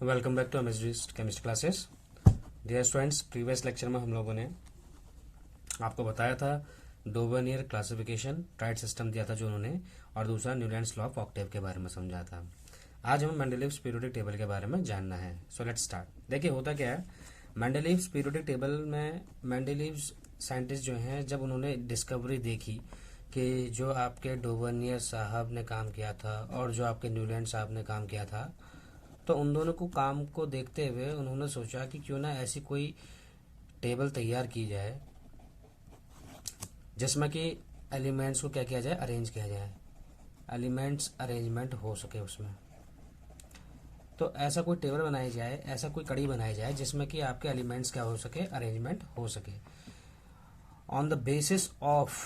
Welcome back to MSD chemistry classes. Dear students, previous lecture में हम लोगों ने आपको बताया था डोबर्नियर क्लासिफिकेशन ट्राइड सिस्टम दिया था जो उन्होंने, और दूसरा न्यूलैंड्स लॉ ऑफ ऑक्टेव के बारे में समझा था। आज हमें मेंडलीव्स पीरियोडिक टेबल के बारे में जानना है। So let's start. देखिए होता क्या है, मेंडलीव्स पीरियोडिक टेबल में मेंडलीव्स साइंटिस्ट जो हैं, जब उन्होंने डिस्कवरी देखी कि जो आपके डोबर्नियर साहब ने काम किया था और जो आपके न्यूलैंड साहब ने काम किया था, तो उन दोनों को काम को देखते हुए उन्होंने सोचा कि क्यों ना ऐसी कोई टेबल तैयार की जाए जिसमें कि एलिमेंट्स को क्या किया जाए, अरेंज किया जाए, एलिमेंट्स अरेंजमेंट हो सके उसमें। तो ऐसा कोई टेबल बनाई जाए, ऐसा कोई कड़ी बनाई जाए जिसमें कि आपके एलिमेंट्स क्या हो सके, अरेंजमेंट हो सके on the basis of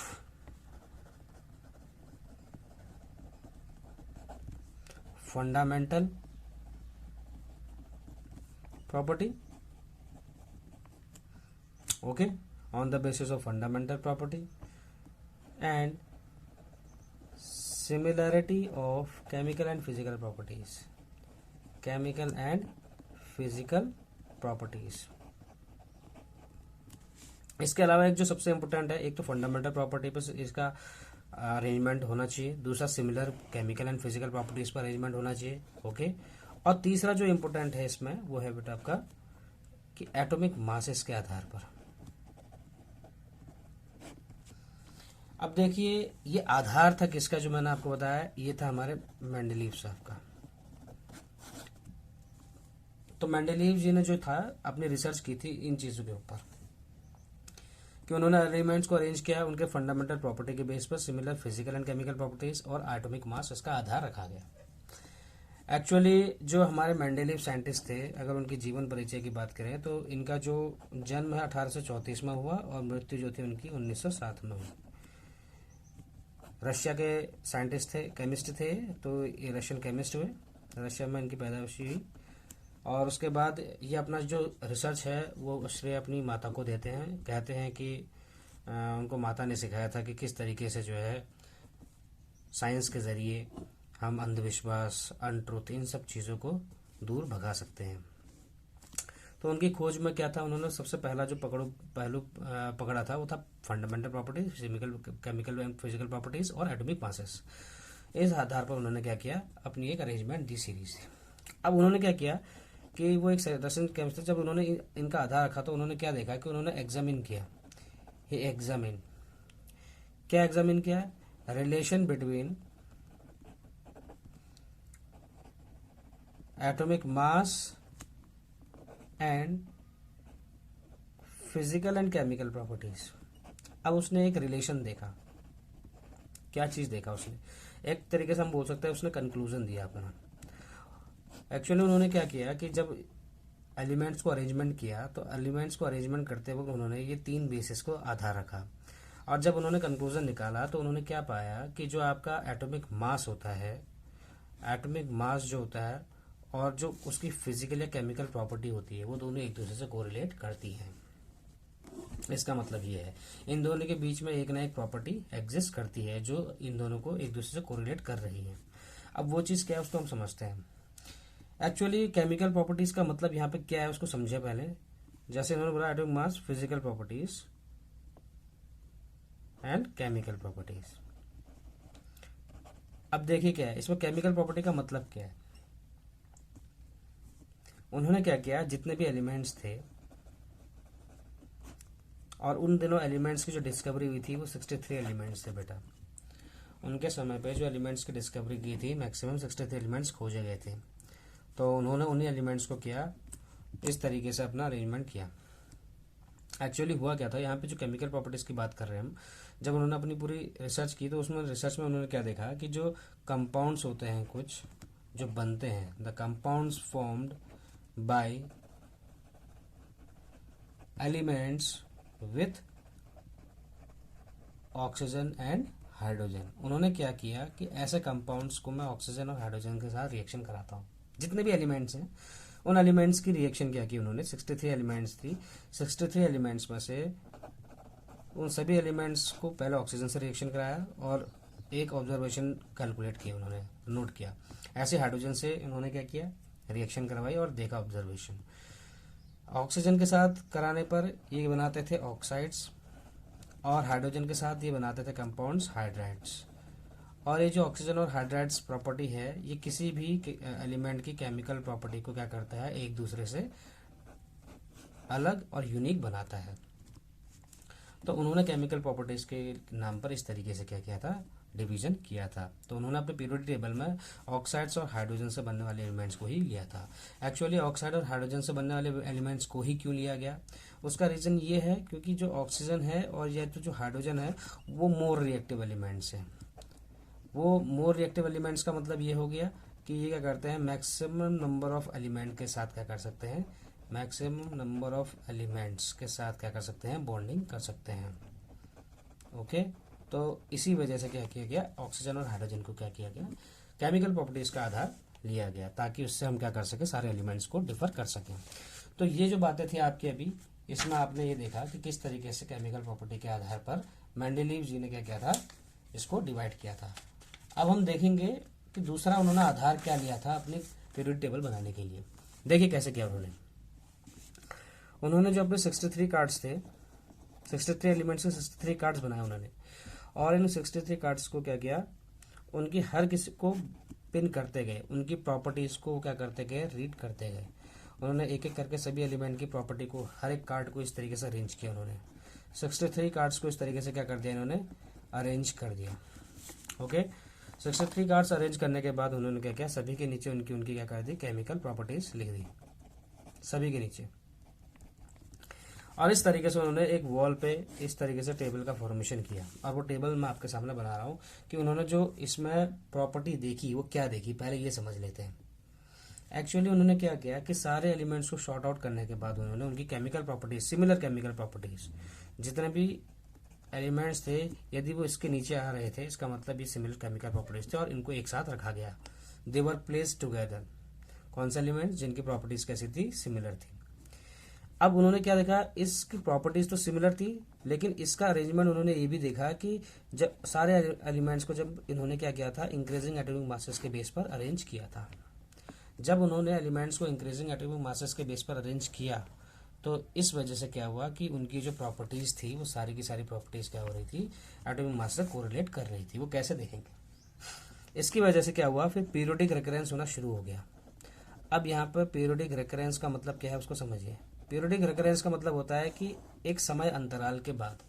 fundamental property. Okay, on the basis of fundamental property and similarity of chemical and physical properties. Chemical and physical properties. इसके अलावा एक जो सबसे इम्पोर्टेंट है, एक तो फंडामेंटल प्रॉपर्टी पर इसका अरेंजमेंट होना चाहिए, दूसरा similar chemical and physical properties पर अरेंजमेंट होना चाहिए। ओके, और तीसरा जो इम्पोर्टेंट है इसमें वो है बेटा आपका कि एटॉमिक मासेस के आधार पर। अब देखिए ये आधार था किसका, जो मैंने आपको बताया, ये था हमारे मेंडलीव साहब का। तो मेंडलीव जी ने जो था अपनी रिसर्च की थी इन चीजों के ऊपर कि उन्होंने एलिमेंट्स को अरेंज किया उनके फंडामेंटल प्रॉपर्टी के बेस पर, similar physical and chemical properties और एटॉमिक मास इसका आधार रखा गया। एक्चुअली जो हमारे मेंडलीव साइंटिस्ट थे, अगर उनकी जीवन परिचय की बात करें तो इनका जो जन्म है 1834 में हुआ और मृत्यु जो थी उनकी 1907 में हुई। रशिया के साइंटिस्ट थे, केमिस्ट थे, तो ये रशियन केमिस्ट हुए, रशिया में इनकी पैदाइश हुई। और उसके बाद ये अपना जो रिसर्च है वो श्रेय अपनी माता को देते हैं। कहते हैं कि उनको माता ने सिखाया था कि किस तरीके से जो है साइंस के ज़रिए हम अंधविश्वास, अनट्रूथ, इन सब चीज़ों को दूर भगा सकते हैं। तो उनकी खोज में क्या था, उन्होंने सबसे पहला जो पहलू पकड़ा था वो था fundamental properties, chemical and physical properties और एटॉमिक मासेस। इस आधार पर उन्होंने क्या किया, अपनी एक अरेंजमेंट दी सीरीज। अब उन्होंने क्या किया कि वो एक रशियन केमिस्ट, जब उन्होंने इनका आधार रखा तो उन्होंने क्या देखा कि उन्होंने एग्जामिन किया, क्या एग्जामिन किया, relation between atomic mass and physical and chemical properties. अब उसने एक रिलेशन देखा, क्या चीज देखा उसने, एक तरीके से हम बोल सकते हैं उसने कंक्लूजन दिया अपना। एक्चुअली उन्होंने क्या किया कि जब एलिमेंट्स को अरेंजमेंट किया तो एलिमेंट्स को अरेंजमेंट करते वक्त उन्होंने ये तीन बेसिस को आधार रखा, और जब उन्होंने कंक्लूजन निकाला तो उन्होंने क्या पाया कि जो आपका एटॉमिक मास होता है, एटॉमिक मास जो होता है और जो उसकी फिजिकल या केमिकल प्रॉपर्टी होती है वो दोनों एक दूसरे से कोरिलेट करती हैं। इसका मतलब ये है इन दोनों के बीच में एक ना एक प्रॉपर्टी एग्जिस्ट करती है जो इन दोनों को एक दूसरे से कोरिलेट कर रही है। अब वो चीज़ क्या है उसको हम समझते हैं। एक्चुअली केमिकल प्रॉपर्टीज का मतलब यहाँ पे क्या है उसको समझे पहले। जैसे इन्होंने बोला atomic mass, physical properties and chemical properties. अब देखिए क्या है इसमें केमिकल प्रॉपर्टी का मतलब क्या है। उन्होंने क्या किया, जितने भी एलिमेंट्स थे, और उन दिनों एलिमेंट्स की जो डिस्कवरी हुई थी वो 63 एलिमेंट्स थे बेटा। उनके समय पे जो एलिमेंट्स की डिस्कवरी की थी मैक्सिमम 63 एलिमेंट्स खोजे गए थे। तो उन्होंने उन्हीं एलिमेंट्स को किया इस तरीके से अपना अरेंजमेंट किया। एक्चुअली हुआ क्या था, यहाँ पे जो केमिकल प्रॉपर्टीज की बात कर रहे हैं हम, जब उन्होंने अपनी पूरी रिसर्च की तो उसमें रिसर्च में उन्होंने क्या देखा कि जो कंपाउंड्स होते हैं, कुछ जो बनते हैं, the compounds formed by elements with oxygen and hydrogen. उन्होंने क्या किया कि ऐसे कंपाउंड्स को मैं ऑक्सीजन और हाइड्रोजन के साथ रिएक्शन कराता हूँ, जितने भी एलिमेंट्स हैं उन एलिमेंट्स की रिएक्शन क्या की उन्होंने। 63 एलिमेंट्स थी, 63 एलिमेंट्स में से उन सभी एलिमेंट्स को पहले ऑक्सीजन से रिएक्शन कराया और एक ऑब्जर्वेशन कैलकुलेट किया, उन्होंने नोट किया। ऐसे हाइड्रोजन से उन्होंने क्या किया, रिएक्शन करवाई और देखा ऑब्जर्वेशन। ऑक्सीजन के साथ कराने पर ये बनाते थे ऑक्साइड्स और हाइड्रोजन के साथ ये बनाते थे कंपाउंड्स हाइड्राइड्स। और ये जो ऑक्सीजन और हाइड्राइड्स प्रॉपर्टी है ये किसी भी एलिमेंट की केमिकल प्रॉपर्टी को क्या करता है, एक दूसरे से अलग और यूनिक बनाता है। तो उन्होंने केमिकल प्रॉपर्टीज के नाम पर इस तरीके से क्या किया था, डिवीजन किया था। तो उन्होंने अपने पीरियोडिक टेबल में ऑक्साइड्स और हाइड्रोजन से बनने वाले एलिमेंट्स को ही लिया था। एक्चुअली ऑक्साइड और हाइड्रोजन से बनने वाले एलिमेंट्स को ही क्यों लिया गया, उसका रीज़न ये है क्योंकि जो ऑक्सीजन है और या तो जो हाइड्रोजन है वो मोर रिएक्टिव एलिमेंट्स हैं। वो मोर रिएक्टिव एलिमेंट्स का मतलब ये हो गया कि ये क्या करते हैं, मैक्सिमम नंबर ऑफ एलिमेंट के साथ क्या कर सकते हैं, मैक्सिमम नंबर ऑफ एलिमेंट्स के साथ क्या कर सकते हैं, बॉन्डिंग कर सकते हैं। ओके, तो इसी वजह से क्या किया गया, ऑक्सीजन और हाइड्रोजन को क्या किया गया, केमिकल प्रॉपर्टीज का आधार लिया गया ताकि उससे हम क्या कर सके, सारे एलिमेंट्स को डिफर कर सकें। तो ये जो बातें थी आपकी अभी, इसमें आपने ये देखा कि किस तरीके से केमिकल प्रॉपर्टी के आधार पर मेंडेलीव जी ने क्या किया था, इसको डिवाइड किया था। अब हम देखेंगे कि दूसरा उन्होंने आधार क्या लिया था अपनी पीरियोडिक टेबल बनाने के लिए। देखिए कैसे किया उन्होंने जो अपने 63 कार्ड्स थे, 63 एलिमेंट्स के 63 कार्ड्स बनाए उन्होंने, और इन 63 कार्ड्स को क्या किया, उनकी हर किसी को पिन करते गए, उनकी प्रॉपर्टीज को क्या करते गए, रीड करते गए। उन्होंने एक एक करके सभी एलिमेंट की प्रॉपर्टी को, हर एक कार्ड को इस तरीके से अरेंज किया। उन्होंने 63 कार्ड्स को इस तरीके से क्या कर दिया, इन्होंने अरेंज कर दिया। ओके, 63 कार्ड्स अरेंज करने के बाद उन्होंने क्या किया, सभी के नीचे उनकी उनकी क्या कर दी, केमिकल प्रॉपर्टीज लिख दी सभी के नीचे। और इस तरीके से उन्होंने एक वॉल पे इस तरीके से टेबल का फॉर्मेशन किया। और वो टेबल मैं आपके सामने बना रहा हूँ कि उन्होंने जो इसमें प्रॉपर्टी देखी वो क्या देखी, पहले ये समझ लेते हैं। एक्चुअली उन्होंने क्या किया कि सारे एलिमेंट्स को शॉर्ट आउट करने के बाद उन्होंने उनकी chemical properties, similar chemical properties, जितने भी एलिमेंट्स थे यदि वो इसके नीचे आ रहे थे, इसका मतलब ये सिमिलर केमिकल प्रॉपर्टीज थे और इनको एक साथ रखा गया। दे वर प्लेस्ड टुगेदर। कौन से एलिमेंट्स जिनकी प्रॉपर्टीज कैसी थी, सिमिलर थी। अब उन्होंने क्या देखा, इसकी प्रॉपर्टीज तो सिमिलर थी लेकिन इसका अरेंजमेंट उन्होंने ये भी देखा कि जब सारे एलिमेंट्स को जब इन्होंने क्या किया था, इंक्रीजिंग एटॉमिक मासेस के बेस पर अरेंज किया था। जब उन्होंने एलिमेंट्स को इंक्रीजिंग एटॉमिक मासेस के बेस पर अरेंज किया तो इस वजह से क्या हुआ कि उनकी जो प्रॉपर्टीज थी वो सारी की सारी प्रॉपर्टीज क्या हो रही थी, एटॉमिक मास से कोरिलेट कर रही थी। वो कैसे देखेंगे, इसकी वजह से क्या हुआ, फिर पीरियोडिक रिकरेंस होना शुरू हो गया। अब यहाँ पर पीरियोडिक रिकरेंस का मतलब क्या है उसको समझिए। पीरियोडिक रिकरेंस का मतलब होता है कि एक समय अंतराल के बाद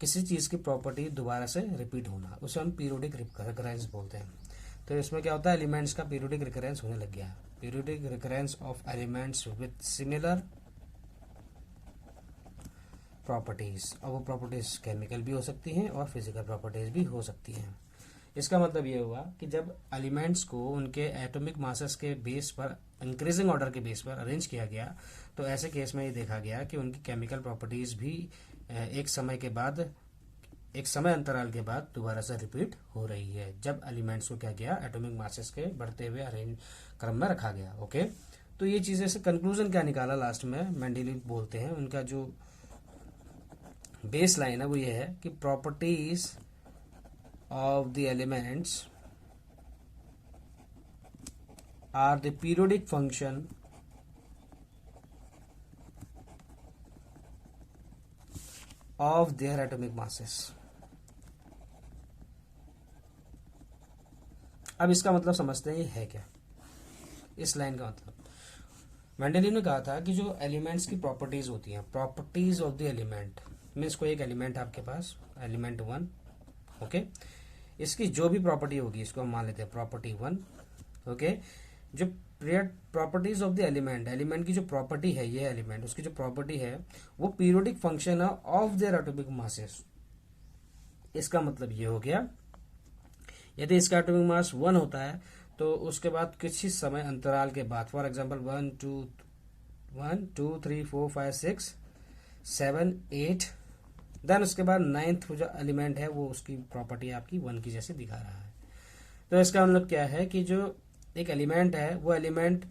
किसी चीज़ की प्रॉपर्टी दोबारा से रिपीट होना, उसे हम पीरियोडिक रिकरेंस बोलते हैं। तो इसमें क्या होता है, एलिमेंट्स का पीरियोडिक रिकरेंस होने लग गया। Periodic recurrence of elements with similar properties. और वो प्रॉपर्टीज केमिकल भी हो सकती हैं और फिजिकल प्रॉपर्टीज भी हो सकती हैं। इसका मतलब ये हुआ कि जब एलिमेंट्स को उनके एटॉमिक मासेस के बेस पर, इंक्रीजिंग ऑर्डर के बेस पर अरेंज किया गया तो ऐसे केस में ये देखा गया कि उनकी केमिकल प्रॉपर्टीज भी एक समय के बाद, एक समय अंतराल के बाद दोबारा से रिपीट हो रही है जब एलिमेंट्स को क्या किया, एटॉमिक मासेस के बढ़ते हुए अरेंज क्रम में रखा गया। ओके, तो ये चीज़ें से कंक्लूजन क्या निकाला लास्ट में, मेंडेलीव बोलते हैं, उनका जो बेस लाइन है वो ये है कि properties of the elements are the periodic function of their atomic masses। अब इसका मतलब समझते हैं ये है क्या, इस लाइन का मतलब मेंडेलीव ने कहा था कि जो एलिमेंट्स की प्रॉपर्टीज होती हैं, properties of the element means कोई एक एलिमेंट आपके पास, एलिमेंट 1, ओके, इसकी जो भी प्रॉपर्टी होगी इसको हम मान लेते हैं प्रॉपर्टी 1। ओके, जो properties of the element, element की जो प्रॉपर्टी है, ये एलिमेंट उसकी जो प्रॉपर्टी है वो पीरियोडिक फंक्शन है ऑफ देयर एटॉमिक मासेस। इसका मतलब ये हो गया यदि इसका एटॉमिक मास 1 होता है तो उसके बाद किसी समय अंतराल के बाद, फॉर एग्जाम्पल 1 2 3 4 5 6 7 8, देन उसके बाद 9th जो एलिमेंट है वो उसकी प्रॉपर्टी आपकी 1 की जैसे दिखा रहा है। तो इसका मतलब क्या है कि जो एक एलिमेंट है वो एलिमेंट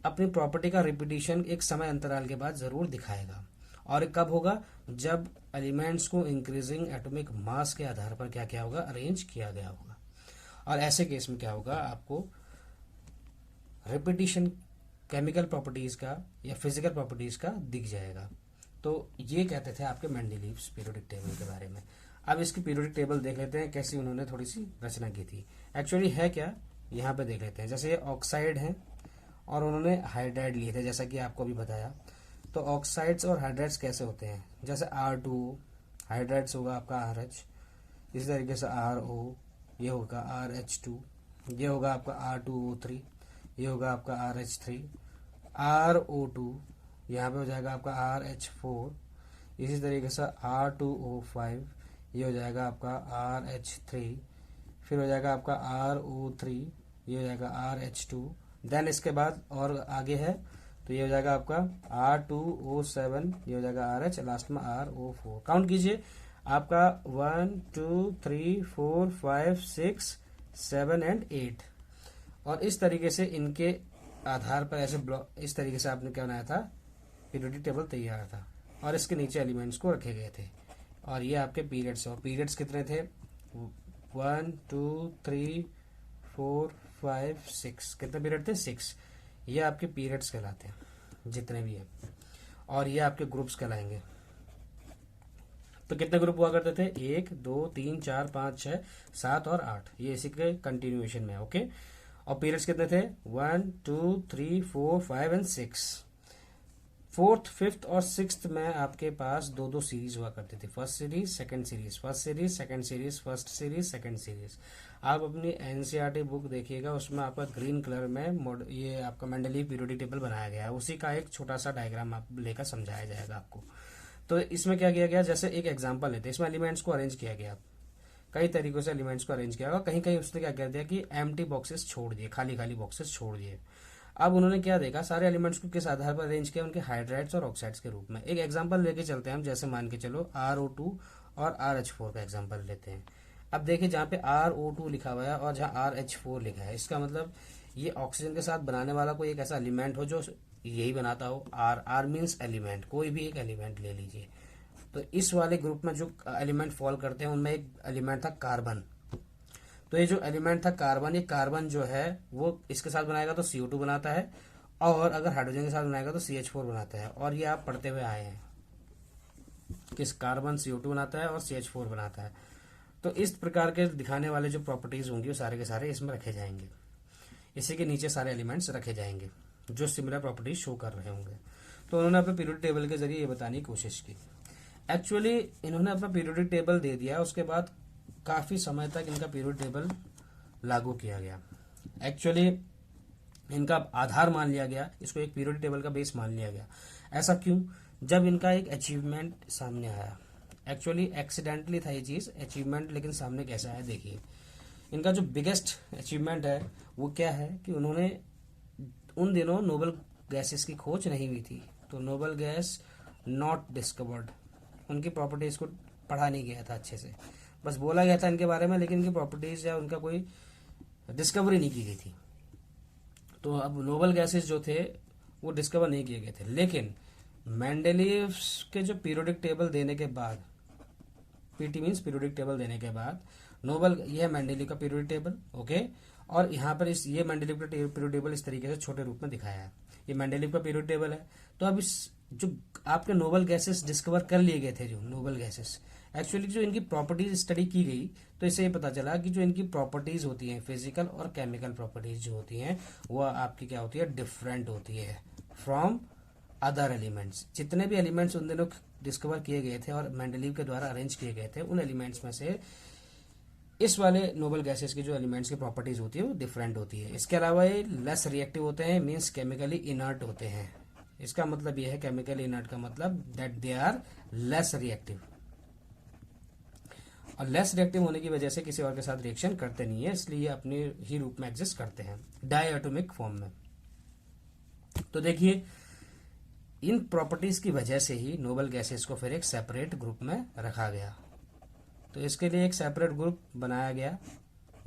अपनी प्रॉपर्टी का रिपीटिशन एक समय अंतराल के बाद जरूर दिखाएगा। और कब होगा, जब एलिमेंट्स को इंक्रीजिंग एटॉमिक मास के आधार पर क्या क्या होगा, अरेंज किया गया होगा। और ऐसे केस में क्या होगा, आपको रिपीटिशन केमिकल प्रॉपर्टीज का या फिजिकल प्रॉपर्टीज का दिख जाएगा। तो ये कहते थे आपके मेंडलीव्स पीरियोडिक टेबल के बारे में। अब इसकी पीरियोडिक टेबल देख लेते हैं कैसी उन्होंने थोड़ी सी रचना की थी। एक्चुअली है क्या, यहाँ पे देख लेते हैं। जैसे ये ऑक्साइड है और उन्होंने हाइड्राइड लिए थे, जैसा कि आपको भी बताया। तो ऑक्साइड्स और हाइड्राइड्स कैसे होते हैं, जैसे R2 हाइड्राइड्स होगा आपका RH, इसी तरीके से RO, ये होगा RH2, ये होगा आपका R2O3, ये होगा आपका RH3, RO2 यहाँ पे हो जाएगा आपका RH4, इसी तरीके से R2O5, ये हो जाएगा आपका RH3, फिर हो जाएगा आपका RO3, ये हो जाएगा RH2। देन इसके बाद और आगे है तो ये हो जाएगा आपका R2O7, ये हो जाएगा RH, लास्ट में RO4। काउंट कीजिए आपका 1 2 3 4 5 6 7 एंड 8। और इस तरीके से इनके आधार पर ऐसे ब्लॉक, इस तरीके से आपने क्या बनाया था, पीरियोडिक टेबल तैयार था और इसके नीचे एलिमेंट्स को रखे गए थे। और ये आपके पीरियड्स, और पीरियड्स कितने थे, 1 2 3 4 5 6, कितने पीरियड थे, 6। ये आपके पीरियड्स कहलाते हैं जितने भी हैं, और ये आपके ग्रुप्स कहलाएंगे। तो कितने ग्रुप हुआ करते थे, 1 2 3 4 5 6 7 और 8, ये इसी के कंटिन्यूएशन में। ओके, और पीरियड्स कितने थे, 1 2 3 4 5 एंड 6। फोर्थ, फिफ्थ और सिक्स्थ में आपके पास दो दो सीरीज हुआ करती थी, first series second series, first series second series, first series second series. आप अपनी एनसीईआरटी बुक देखिएगा, उसमें आपका ग्रीन कलर में ये आपका मेंडलीव पीरियोडिक टेबल बनाया गया है, उसी का एक छोटा सा डायग्राम आप लेकर समझाया जाएगा आपको। तो इसमें क्या किया गया, जैसे एक एग्जाम्पल लेते हैं, इसमें एलिमेंट्स को अरेंज किया गया, कई तरीकों से एलिमेंट्स को अरेंज किया गया। कहीं कहीं उसने क्या कर दिया कि एम्प्टी बॉक्सेस छोड़ दिए, खाली खाली बॉक्सेस छोड़ दिए। अब उन्होंने क्या देखा, सारे एलिमेंट्स को किस आधार पर अरेंज किया, उनके हाइड्राइड्स और ऑक्साइड्स के रूप में। एक एग्जांपल लेके चलते हैं हम, जैसे मान के चलो RO2 और RH4 का एग्जांपल लेते हैं। अब देखिए जहाँ पे RO2 लिखा हुआ है और जहाँ RH4 लिखा है, इसका मतलब ये ऑक्सीजन के साथ बनाने वाला कोई एक ऐसा एलिमेंट हो जो यही बनाता हो। R मीन्स एलिमेंट, कोई भी एक एलिमेंट ले लीजिए। तो इस वाले ग्रुप में जो एलिमेंट फॉल करते हैं उनमें एक एलिमेंट था कार्बन। तो ये जो एलिमेंट था कार्बन, ये कार्बन जो है वो इसके साथ बनाएगा तो CO2 बनाता है, और अगर हाइड्रोजन के साथ बनाएगा तो CH4 बनाता है। और ये आप पढ़ते हुए आए हैं कि कार्बन CO2 बनाता है और CH4 बनाता है। तो इस प्रकार के दिखाने वाले जो प्रॉपर्टीज होंगी वो सारे के सारे इसमें रखे जाएंगे, इसी के नीचे सारे एलिमेंट्स रखे जाएंगे जो सिमिलर प्रॉपर्टीज शो कर रहे होंगे। तो उन्होंने अपने पीरियोडिक टेबल के जरिए ये बताने की कोशिश की। एक्चुअली इन्होंने अपना पीरियोडिक टेबल दे दिया, उसके बाद काफी समय तक इनका पीरियोडिक टेबल लागू किया गया। एक्चुअली इनका आधार मान लिया गया, इसको एक पीरियोडिक टेबल का बेस मान लिया गया। ऐसा क्यों, जब इनका एक अचीवमेंट सामने आया। एक्चुअली एक्सीडेंटली था ये चीज अचीवमेंट, लेकिन सामने कैसा है देखिए। इनका जो बिगेस्ट अचीवमेंट है वो क्या है कि उन्होंने उन दिनों नोबल गैसेस की खोज नहीं हुई थी, तो नोबल गैस नॉट डिस्कवर्ड, उनकी प्रॉपर्टीज को पढ़ा नहीं गया था अच्छे से, बस बोला गया था इनके बारे में, लेकिन इनकी प्रॉपर्टीज या उनका कोई डिस्कवरी नहीं की गई थी। तो अब नोबल गैसेस जो थे वो डिस्कवर नहीं किए गए थे। लेकिन मेंडेलीव के जो पीरियोडिक टेबल देने के बाद, पीटी मीन्स पीरियोडिक टेबल देने के बाद, नोबल, ये है मेंडेलीव का पीरियोडिक टेबल। ओके, और यहाँ पर इस ये मेंडेलीव का पीरियोडिक टेबल इस तरीके से छोटे रूप में दिखाया है, ये मेंडेलीव का पीरियोडिक टेबल है। तो अब इस जो आपके नोबल गैसेस डिस्कवर कर लिए गए थे, जो नोबल गैसेस, एक्चुअली जो इनकी प्रॉपर्टीज स्टडी की गई, तो इससे ये पता चला कि जो इनकी प्रॉपर्टीज होती हैं, फिजिकल और केमिकल प्रॉपर्टीज जो होती हैं, वो आपकी क्या होती है, डिफरेंट होती है फ्रॉम अदर एलिमेंट्स। जितने भी एलिमेंट्स उन दिनों डिस्कवर किए गए थे और मेंडलीव के द्वारा अरेंज किए गए थे, उन एलिमेंट्स में से इस वाले नोबल गैसेस की जो एलिमेंट्स की प्रॉपर्टीज होती है वो डिफरेंट होती है। इसके अलावा ये लेस रिएक्टिव होते हैं, मीन्स केमिकली इनर्ट होते हैं। इसका मतलब ये है, केमिकली इनर्ट का मतलब that they are less reactive, और लेस रिएक्टिव होने की वजह से किसी और के साथ रिएक्शन करते नहीं है, इसलिए ये अपने ही रूप में एग्जिस्ट करते हैं डायटोमिक फॉर्म में। तो देखिए इन प्रॉपर्टीज की वजह से ही नोबल गैसेस को फिर एक सेपरेट ग्रुप में रखा गया। तो इसके लिए एक सेपरेट ग्रुप बनाया गया,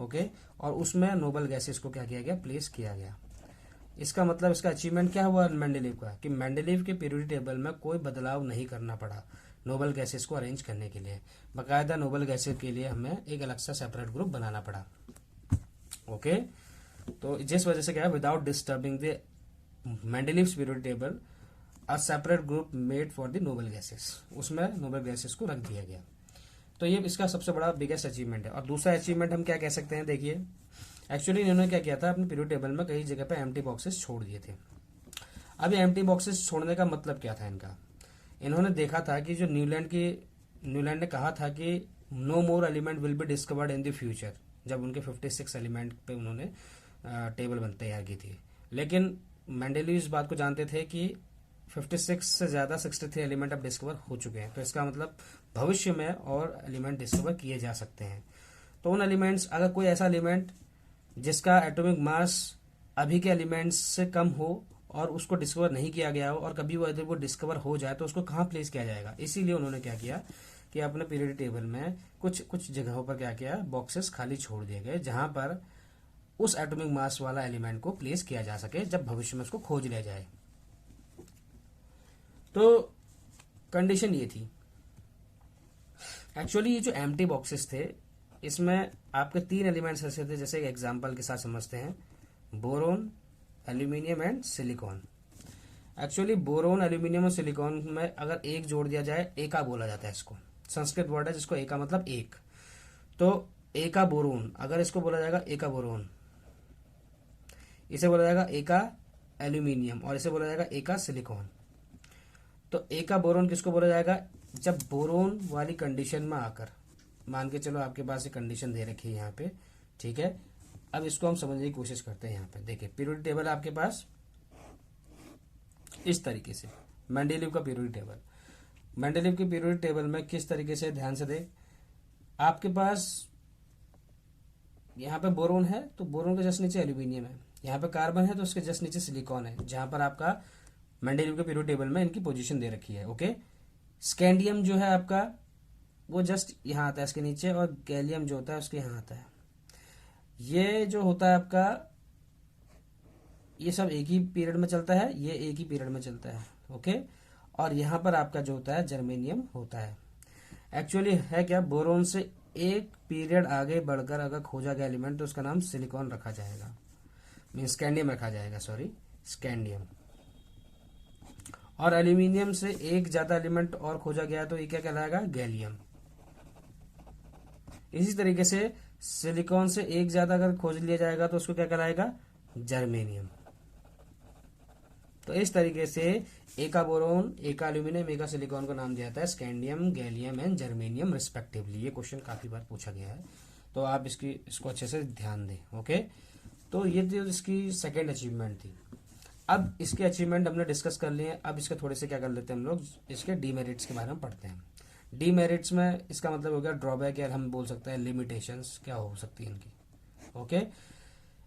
ओके, और उसमें नोबल गैसेस को क्या किया गया, प्लेस किया गया। इसका मतलब इसका अचीवमेंट क्या हुआ मेंडलीव का, कि मेंडलीव के पीरियोडिक टेबल में कोई बदलाव नहीं करना पड़ा नोबल गैसेस को अरेंज करने के लिए। बाकायदा नोबल गैसेस के लिए हमें एक अलग सा सेपरेट ग्रुप बनाना पड़ा। ओके, तो जिस वजह से क्या है, without disturbing the Mendeleev's periodic table a separate group made for the noble gases, उसमें नोबल गैसेस को रख दिया गया। तो ये इसका सबसे बड़ा बिगेस्ट अचीवमेंट है। और दूसरा अचीवमेंट हम क्या कह सकते हैं, देखिए एक्चुअली इन्होंने क्या किया था, अपने पीरियोडिक टेबल में कई जगह पे एम्प्टी बॉक्सेस छोड़ दिए थे। अब ये एम्प्टी बॉक्सेस छोड़ने का मतलब क्या था इनका, इन्होंने देखा था कि जो न्यूलैंड ने कहा था कि no more element will be discovered in the future, जब उनके 56 एलिमेंट पे उन्होंने टेबल तैयार की थी। लेकिन मेंडलीव इस बात को जानते थे कि 56 से ज़्यादा 63 एलिमेंट अब डिस्कवर हो चुके हैं, तो इसका मतलब भविष्य में और एलिमेंट डिस्कवर किए जा सकते हैं। तो उन एलिमेंट्स, अगर कोई ऐसा एलिमेंट जिसका एटॉमिक मास अभी के एलिमेंट्स से कम हो और उसको डिस्कवर नहीं किया गया हो, और कभी वो अगर वो डिस्कवर हो जाए तो उसको कहाँ प्लेस किया जाएगा, इसीलिए उन्होंने क्या किया कि अपने पीरियोडिक टेबल में कुछ कुछ जगहों पर क्या किया, बॉक्सेस खाली छोड़ दिए गए, जहां पर उस एटॉमिक मास वाला एलिमेंट को प्लेस किया जा सके जब भविष्य में उसको खोज लिया जाए। तो कंडीशन ये थी। एक्चुअली ये जो एम्प्टी बॉक्सेस थे, इसमें आपके 3 एलिमेंट्स ऐसे थे, जैसे एक एग्जांपल के साथ समझते हैं, boron, aluminium and silicon. Actually boron, aluminium और सिलिकॉन में अगर एक जोड़ दिया जाए, एका बोला जाता है इसको, संस्कृत वर्ड है जिसको एका मतलब एक। तो एका बोरोन, अगर इसको बोला जाएगा एका बोरोन, इसे बोला जाएगा एका एल्यूमिनियम, और इसे बोला जाएगा एका सिलिकॉन। तो एका बोरोन किसको बोला जाएगा, जब बोरोन वाली कंडीशन में आकर, मान के चलो आपके पास एक कंडीशन दे रखी है यहाँ पे, ठीक है। अब इसको हम समझने की कोशिश करते हैं। यहाँ पे देखिए पीरियोडिक टेबल आपके पास इस तरीके से, मेंडलीव का पीरियोडिक टेबल। मेंडलीव के पीरियोडिक टेबल में किस तरीके से, ध्यान से देख, आपके पास यहाँ पे बोरोन है तो बोरोन के जस्ट नीचे एल्यूमिनियम है, यहाँ पे कार्बन है तो उसके जस्ट नीचे सिलिकॉन है, जहां पर आपका मेंडलीव के पीरियोडिक टेबल में इनकी पोजीशन दे रखी है। ओके, स्कैंडियम जो है आपका वो जस्ट यहाँ आता है इसके नीचे, और गैलियम जो होता है उसके यहाँ आता है। ये जो होता है आपका, ये सब एक ही पीरियड में चलता है, ये एक ही पीरियड में चलता है। ओके, और यहाँ पर आपका जो होता है जर्मेनियम होता है। एक्चुअली है क्या, बोरोन से एक पीरियड आगे बढ़कर अगर खोजा गया एलिमेंट तो उसका नाम सिलिकॉन रखा जाएगा, मीन स्कैंडियम रखा जाएगा, सॉरी स्कैंडियम। और एल्यूमिनियम से एक ज्यादा एलिमेंट और खोजा गया तो ये क्या कहलाएगा, गैलियम। इसी तरीके से सिलिकॉन से एक ज्यादा अगर खोज लिया जाएगा तो उसको क्या कहलाएगा, जर्मेनियम। तो इस तरीके से एका बोरोन, एका एल्यूमिनियम, एका सिलिकॉन को नाम दिया जाता है scandium, gallium and germanium respectively. ये क्वेश्चन काफी बार पूछा गया है, तो आप इसको अच्छे से ध्यान दें। ओके, तो ये जो इसकी सेकेंड अचीवमेंट थी। अब इसके अचीवमेंट हमने डिस्कस कर लिए, अब इसके थोड़े से क्या कर लेते हैं हम लोग, इसके डीमेरिट्स के बारे में पढ़ते हैं। डीमेरिट्स में इसका मतलब हो गया ड्रॉबैक, या हम बोल सकते हैं लिमिटेशंस क्या हो सकती है इनकी। ओके,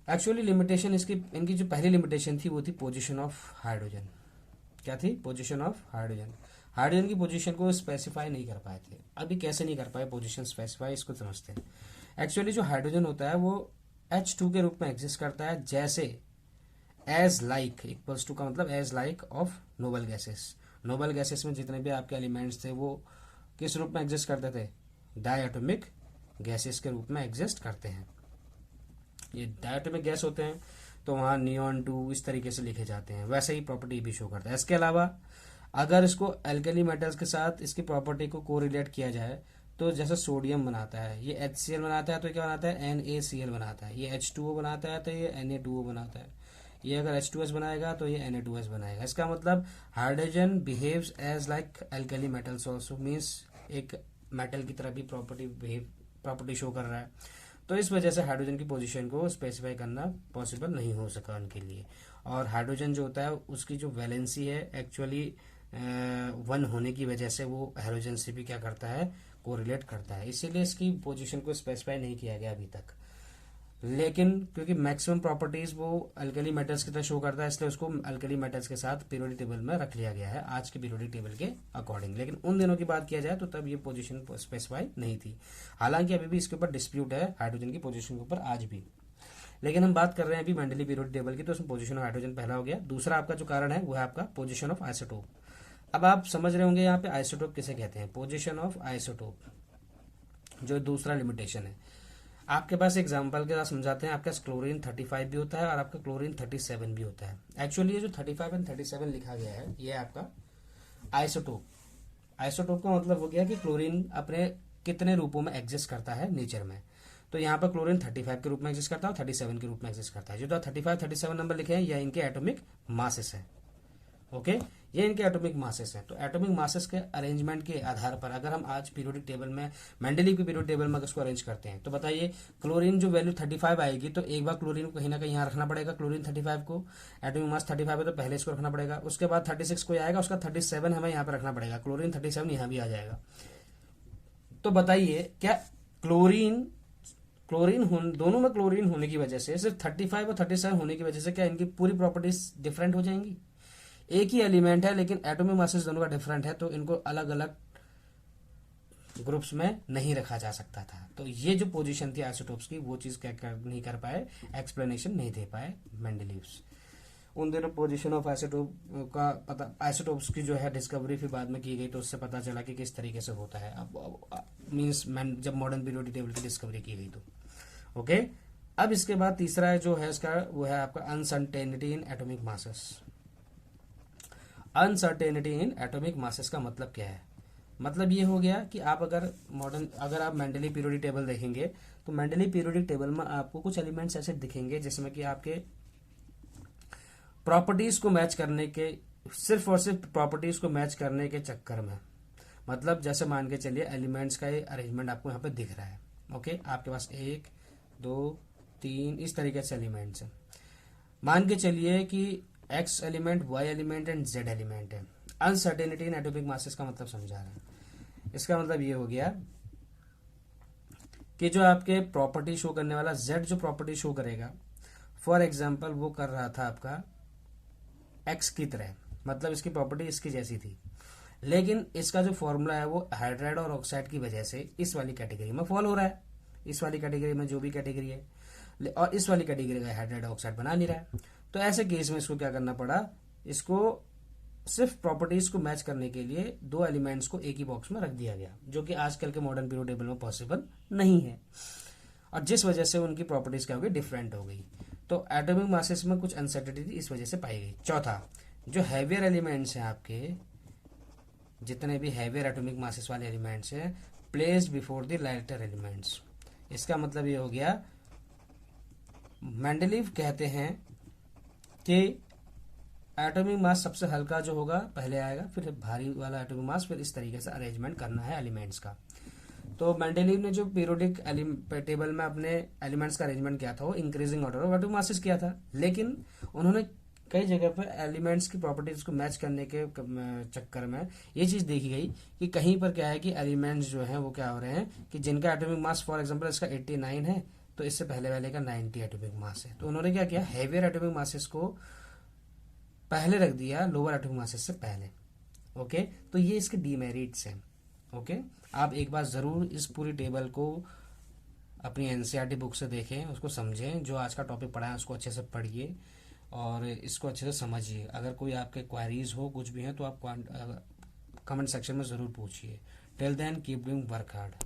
एक्चुअली लिमिटेशन इनकी जो पहली लिमिटेशन थी वो थी पोजीशन ऑफ हाइड्रोजन। क्या थी, पोजीशन ऑफ हाइड्रोजन। हाइड्रोजन की पोजीशन को स्पेसिफाई नहीं कर पाए थे। अभी कैसे नहीं कर पाए पोजीशन स्पेसिफाई, इसको समझते हैं। एक्चुअली जो हाइड्रोजन होता है वो H2 के रूप में एग्जिस्ट करता है, जैसे एज लाइक इक्वल्स टू का मतलब as like of noble gases. Noble gases में जितने भी आपके एलिमेंट्स थे वो किस रूप में एग्जिस्ट करते थे, डायटोमिक गैसेस के रूप में एग्जिस्ट करते हैं। ये डायटोमिक गैस होते हैं तो वहाँ नियॉन 2 इस तरीके से लिखे जाते हैं, वैसे ही प्रॉपर्टी भी शो करता है। इसके अलावा अगर इसको एल्कली मेटल्स के साथ इसकी प्रॉपर्टी को कोरिलेट किया जाए तो जैसे सोडियम बनाता है, ये HCl बनाता है तो क्या बनाता है, NaCl बनाता है। ये H2O बनाता है तो ये Na2O बनाता है। ये अगर H2S बनाएगा तो ये Na2S बनाएगा। इसका मतलब hydrogen behaves as like alkali metals also, means एक मेटल की तरह भी प्रॉपर्टी शो कर रहा है। तो इस वजह से हाइड्रोजन की पोजीशन को स्पेसिफाई करना पॉसिबल नहीं हो सका उनके लिए। और हाइड्रोजन जो होता है उसकी जो वैलेंसी है एक्चुअली 1 होने की वजह से वो हाइड्रोजन से भी क्या करता है, कोरिलेट करता है, इसीलिए इसकी पोजीशन को स्पेसिफाई नहीं किया गया अभी तक। लेकिन क्योंकि मैक्सिमम प्रॉपर्टीज वो अल्कली मेटल्स की तरह शो करता है, इसलिए उसको अल्कली मेटल्स के साथ पीरियोडिक टेबल में रख लिया गया है आज के पीरियोडिक टेबल के अकॉर्डिंग। लेकिन उन दिनों की बात किया जाए तो तब ये पोजीशन स्पेसिफाई नहीं थी। हालांकि अभी भी इसके ऊपर डिस्प्यूट है हाइड्रोजन की पोजीशन के ऊपर आज भी। लेकिन हम बात कर रहे हैं अभी मेंडली पीरियोडिक टेबल की, तो उसमें पोजीशन ऑफ हाइड्रोजन पहला हो गया। दूसरा आपका जो कारण है वो है आपका पोजीशन ऑफ आइसोटोप। अब आप समझ रहे होंगे यहाँ पे आइसोटोप किसे कहते हैं, पोजीशन ऑफ आइसोटोप, जो दूसरा लिमिटेशन है। आपके पास एग्जांपल के साथ समझाते हैं। आपके पास क्लोरीन 35 भी होता है और आपका क्लोरीन 37 भी होता है। एक्चुअली ये जो 35 एंड 37 लिखा गया है ये आपका आइसोटोप, आइसोटोप का मतलब हो गया कि क्लोरीन अपने कितने रूपों में एग्जिस्ट करता है नेचर में। तो यहाँ पर क्लोरीन 35 के रूप में एग्जिस्ट करता है और 37 के रूप में एग्जिस्ट करता है। जो 35 37 नंबर लिखे हैं यह इनके एटॉमिक मासेस है। ओके, ये इनके एटॉमिक मासेस हैं। तो एटॉमिक मासेस के अरेंजमेंट के आधार पर अगर हम आज पीरियोडिक टेबल में मेंडलीव की पीरियोडिक टेबल में इसको अरेंज करते हैं तो बताइए क्लोरीन जो वैल्यू 35 आएगी तो एक बार क्लोरीन को कहीं ना कहीं यहाँ रखना पड़ेगा। क्लोरीन 35 को एटॉमिक मास 35 है तो पहले इसको रखना पड़ेगा। उसके बाद 36 को आएगा, उसका 37 हमें यहाँ पर रखना पड़ेगा। क्लोरीन 37 यहाँ भी आ जाएगा। तो बताइए क्या क्लोरीन दोनों में क्लोरीन होने की वजह से, सिर्फ 35 और 37 होने की वजह से क्या इनकी पूरी प्रॉपर्टीज डिफरेंट हो जाएंगी? एक ही एलिमेंट है लेकिन एटॉमिक मासेस दोनों का डिफरेंट है, तो इनको अलग अलग ग्रुप्स में नहीं रखा जा सकता था। तो ये जो पोजीशन थी आइसोटोप्स की वो चीज क्या नहीं कर पाए, एक्सप्लेनेशन नहीं दे पाए मेंडलीव्स। उन दिनों पोजीशन ऑफ आइसोटोप का पता, आइसोटोप्स की जो है डिस्कवरी फिर बाद में की गई तो उससे पता चला कि किस तरीके से होता है। अब मींस जब मॉडर्न पीरियोडिक टेबल की डिस्कवरी की गई तो ओके। अब इसके बाद तीसरा जो है इसका वो है आपका uncertainty in atomic masses. Uncertainty in atomic masses का मतलब क्या है? मतलब ये हो गया कि आप अगर आप मेंडली पीरियोडिक टेबल देखेंगे तो मेंडली पीरियोडिक टेबल में आपको कुछ एलिमेंट्स ऐसे दिखेंगे जिसमें कि आपके प्रॉपर्टीज को मैच करने के, सिर्फ और सिर्फ प्रॉपर्टीज को मैच करने के चक्कर में, मतलब जैसे मान के चलिए एलिमेंट्स का ये अरेंजमेंट आपको यहाँ पे दिख रहा है। ओके, आपके पास 1 2 3 इस तरीके से एलिमेंट्स हैं। मान के चलिए कि X element, Y element and Z element है। अनसर्टेनिटी इन एटॉमिक मासेस का मतलब समझा रहे हैं। इसका मतलब ये हो गया कि जो आपके प्रॉपर्टी शो करने वाला जेड जो प्रॉपर्टी शो करेगा, फॉर एग्जाम्पल वो कर रहा था आपका एक्स की तरह, मतलब इसकी प्रॉपर्टी इसकी जैसी थी, लेकिन इसका जो फॉर्मूला है वो हाइड्राइड और ऑक्साइड की वजह से इस वाली कैटेगरी में फॉल हो रहा है। इस वाली कैटेगरी में जो भी कैटेगरी है और इस वाली कैटेगरी का हाइड्राइड ऑक्साइड बना नहीं रहा है। तो ऐसे केस में इसको क्या करना पड़ा, इसको सिर्फ प्रॉपर्टीज को मैच करने के लिए दो एलिमेंट्स को एक ही बॉक्स में रख दिया गया, जो कि आजकल के मॉडर्न पीरियोडिक टेबल में पॉसिबल नहीं है, और जिस वजह से उनकी प्रॉपर्टीज क्या हो गई, डिफरेंट हो गई। तो एटॉमिक मासेस में कुछ अनसर्टेनिटी इस वजह से पाई गई। चौथा, जो हैवियर एलिमेंट्स हैं आपके, जितने भी हैवियर एटॉमिक मासेस वाले एलिमेंट्स हैं, placed before the lighter elements. इसका मतलब ये हो गया, मेंडलीव कहते हैं कि एटॉमिक मास सबसे हल्का जो होगा पहले आएगा, फिर भारी वाला एटॉमिक मास, फिर इस तरीके से अरेंजमेंट करना है एलिमेंट्स का। तो मेंडलीव ने जो पीरियोडिक टेबल में अपने एलिमेंट्स का अरेंजमेंट किया था वो increasing order of atomic masses किया था, लेकिन उन्होंने कई जगह पर एलिमेंट्स की प्रॉपर्टीज को मैच करने के चक्कर में ये चीज देखी गई कि कहीं पर क्या है कि एलिमेंट्स जो हैं वो क्या हो रहे हैं कि जिनका एटॉमिक मास, फॉर एग्जांपल इसका 89 है तो इससे पहले वाले का 90 एटॉमिक मास है। तो उन्होंने क्या किया, हैवियर एटॉमिक मासेस को पहले रख दिया लोअर एटॉमिक मासेस से पहले। ओके, तो ये इसके डीमेरिट्स हैं। ओके, आप एक बार जरूर इस पूरी टेबल को अपनी एनसीईआरटी बुक से देखें, उसको समझें, जो आज का टॉपिक पढ़ा है उसको अच्छे से पढ़िए और इसको अच्छे से समझिए। अगर कोई आपके क्वेरीज हो, कुछ भी है, तो आप कमेंट सेक्शन में ज़रूर पूछिए। Till then keep doing work hard.